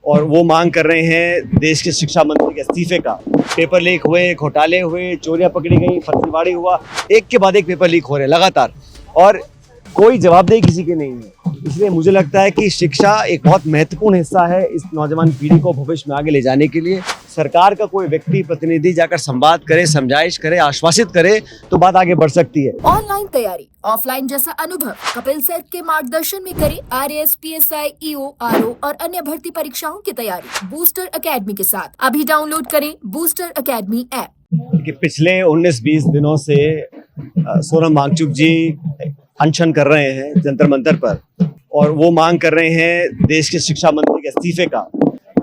और वो मांग कर रहे हैं देश के शिक्षा मंत्री के इस्तीफे का। पेपर लीक हुए, घोटाले हुए, चोरियां पकड़ी गई, फर्जीवाड़ी हुआ, एक के बाद एक पेपर लीक हो रहे हैं लगातार और कोई जवाबदेही किसी की नहीं है। इसलिए मुझे लगता है कि शिक्षा एक बहुत महत्वपूर्ण हिस्सा है इस नौजवान पीढ़ी को भविष्य में आगे ले जाने के लिए। सरकार का कोई व्यक्ति प्रतिनिधि जाकर संवाद करे, समझाइश करे, आश्वासित करे तो बात आगे बढ़ सकती है। ऑनलाइन तैयारी, ऑफलाइन जैसा अनुभव कपिल सेठ के मार्गदर्शन में करें RAS, PSI, EO, RO और अन्य भर्ती परीक्षाओं की तैयारी बूस्टर एकेडमी के साथ। अभी डाउनलोड करें बूस्टर एकेडमी ऐप। कि पिछले 19-20 दिनों से सोनम वांगचुक जी अनशन कर रहे हैं जंतर मंतर पर और वो मांग कर रहे हैं देश के शिक्षा मंत्री के इस्तीफे का।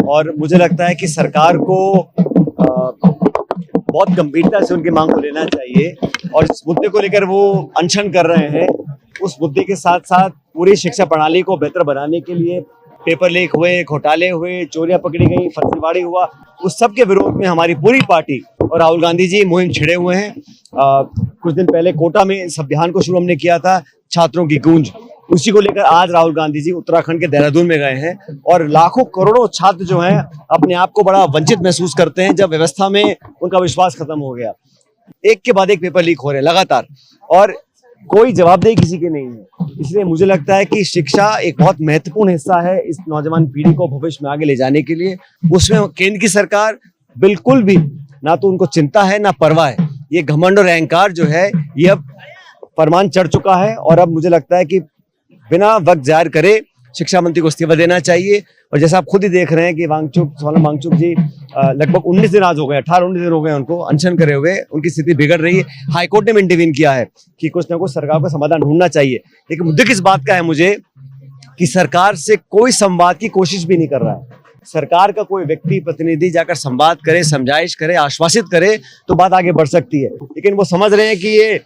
और मुझे लगता है कि सरकार को बहुत गंभीरता से उनकी मांग को लेना चाहिए और इस मुद्दे को लेकर वो अनशन कर रहे हैं। उस मुद्दे के साथ साथ पूरी शिक्षा प्रणाली को बेहतर बनाने के लिए पेपर लीक हुए, घोटाले हुए, चोरियां पकड़ी गई, फर्जीवाड़ी हुआ, उस सब के विरोध में हमारी पूरी पार्टी और राहुल गांधी जी मुहिम छिड़े हुए हैं। कुछ दिन पहले कोटा में इस अभियान को शुरू हमने किया था, छात्रों की गूंज, उसी को लेकर आज राहुल गांधी जी उत्तराखंड के देहरादून में गए हैं और लाखों करोड़ों छात्र जो हैं अपने आप को बड़ा वंचित महसूस करते हैं जब व्यवस्था में उनका विश्वास खत्म हो गया। एक के बाद एक पेपर लीक हो रहे हैं लगातार और कोई जवाबदेही किसी की नहीं है। इसलिए मुझे लगता है कि शिक्षा एक बहुत महत्वपूर्ण हिस्सा है इस नौजवान पीढ़ी को भविष्य में आगे ले जाने के लिए। उसमें केंद्र की सरकार बिल्कुल भी ना तो उनको चिंता है ना परवाह है। ये घमंड और अहंकार जो है ये अब फरमान चढ़ चुका है और अब मुझे लगता है कि बिना वक्त जाहिर करे शिक्षा मंत्री को इस्तीफा देना चाहिए। और जैसा आप खुद ही देख रहे हैं कि सोनम वांगचुक जी लगभग 19 दिन आज हो गए, 18-19 दिन हो गए उनको अनशन करे हुए, उनकी स्थिति बिगड़ रही है। हाईकोर्ट ने भी इंटरवीन किया है कि कुछ ना कुछ सरकार को समाधान ढूंढना चाहिए। लेकिन मुद्दे किस बात का है मुझे कि सरकार से कोई संवाद की कोशिश भी नहीं कर रहा है। सरकार का कोई व्यक्ति प्रतिनिधि जाकर संवाद करे, समझाइश करे, आश्वासित करे तो बात आगे बढ़ सकती है। लेकिन वो समझ रहे हैं कि ये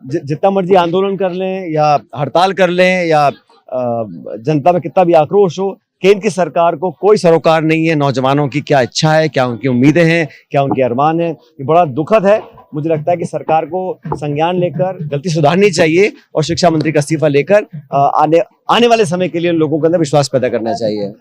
जितना मर्जी आंदोलन कर लें या हड़ताल कर लें या जनता में कितना भी आक्रोश हो, केंद्र की सरकार को कोई सरोकार नहीं है नौजवानों की क्या इच्छा है, क्या उनकी उम्मीदें हैं, क्या उनके अरमान है। ये बड़ा दुखद है। मुझे लगता है कि सरकार को संज्ञान लेकर गलती सुधारनी चाहिए और शिक्षा मंत्री का इस्तीफा लेकर आने वाले समय के लिए लोगों के अंदर विश्वास पैदा करना चाहिए।